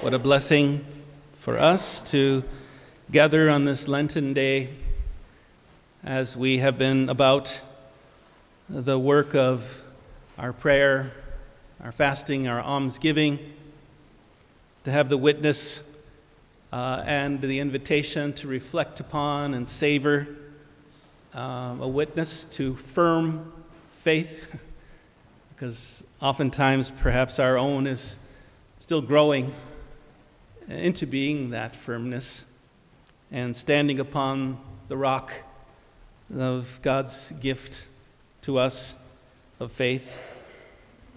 What a blessing for us to gather on this Lenten day as we have been about the work of our prayer, our fasting, our almsgiving, to have the witness and the invitation to reflect upon and savor a witness to firm faith, because oftentimes perhaps our own is still growing into being that firmness and standing upon the rock of God's gift to us of faith,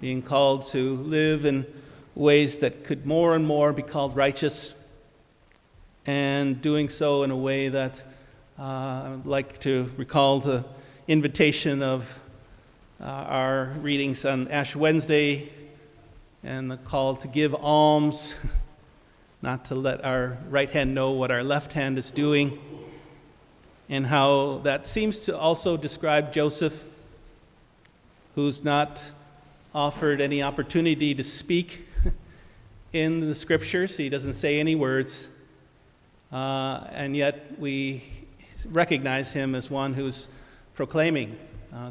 being called to live in ways that could more and more be called righteous, and doing so in a way that I would like to recall the invitation of our readings on Ash Wednesday and the call to give alms, not to let our right hand know what our left hand is doing, and how that seems to also describe Joseph, who's not offered any opportunity to speak in the scriptures. He doesn't say any words, and yet we recognize him as one who's proclaiming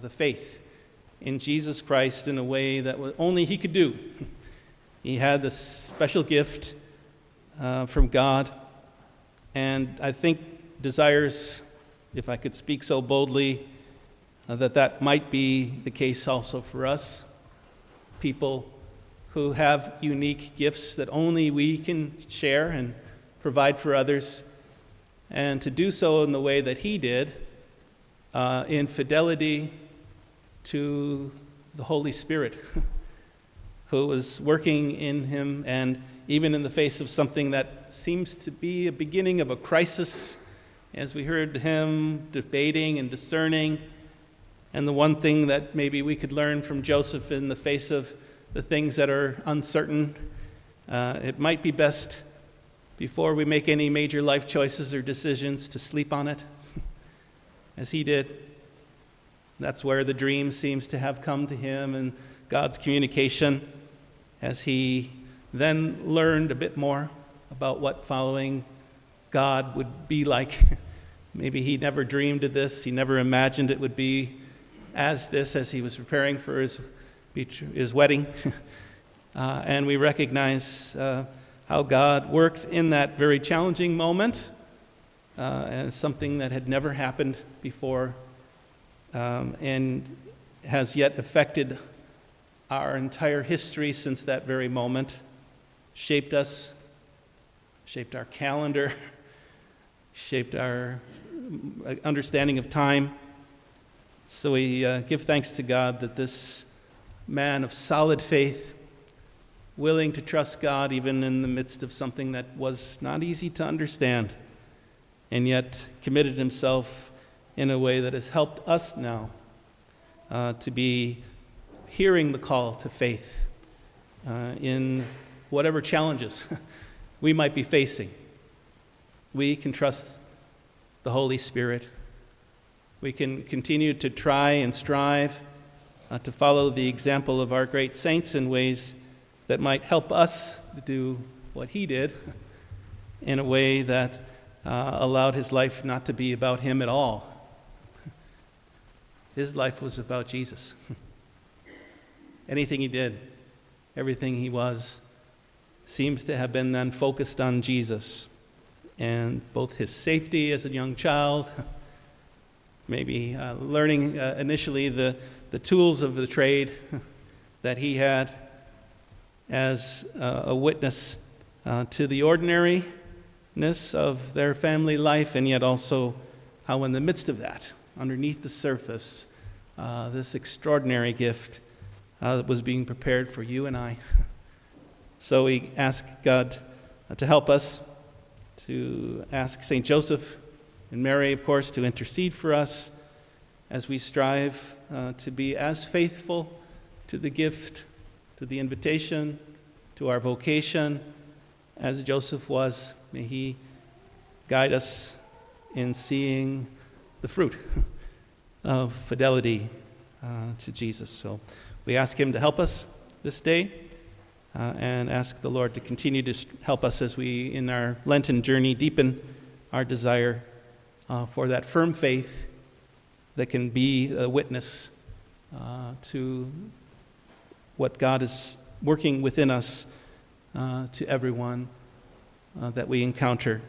the faith in Jesus Christ in a way that only he could do. He had this special gift from God, and I think desires, if I could speak so boldly, that might be the case also for us, people who have unique gifts that only we can share and provide for others, and to do so in the way that he did, in fidelity to the Holy Spirit, who was working in him, and even in the face of something that seems to be a beginning of a crisis, as we heard him debating and discerning. And the one thing that maybe we could learn from Joseph in the face of the things that are uncertain, it might be best, before we make any major life choices or decisions, to sleep on it, as he did. That's where the dream seems to have come to him, and God's communication, as he then learned a bit more about what following God would be like. Maybe he never dreamed of this. He never imagined it would be as this, as he was preparing for his wedding. And we recognize how God worked in that very challenging moment as something that had never happened before, and has yet affected our entire history since that very moment, shaped us, shaped our calendar, shaped our understanding of time. So we give thanks to God that this man of solid faith, willing to trust God even in the midst of something that was not easy to understand, and yet committed himself in a way that has helped us now to be hearing the call to faith in whatever challenges we might be facing. We can trust the Holy Spirit. We can continue to try and strive to follow the example of our great saints in ways that might help us to do what he did in a way that allowed his life not to be about him at all. His life was about Jesus. Anything he did, everything he was, seems to have been then focused on Jesus, and both his safety as a young child, maybe learning initially the tools of the trade that he had as a witness to the ordinariness of their family life, and yet also how in the midst of that, underneath the surface, this extraordinary gift was being prepared for you and I. So we ask God to help us, to ask St. Joseph and Mary, of course, to intercede for us as we strive to be as faithful to the gift, to the invitation, to our vocation, as Joseph was. May he guide us in seeing the fruit of fidelity to Jesus. So we ask him to help us this day and ask the Lord to continue to help us as we, in our Lenten journey, deepen our desire for that firm faith that can be a witness to what God is working within us to everyone that we encounter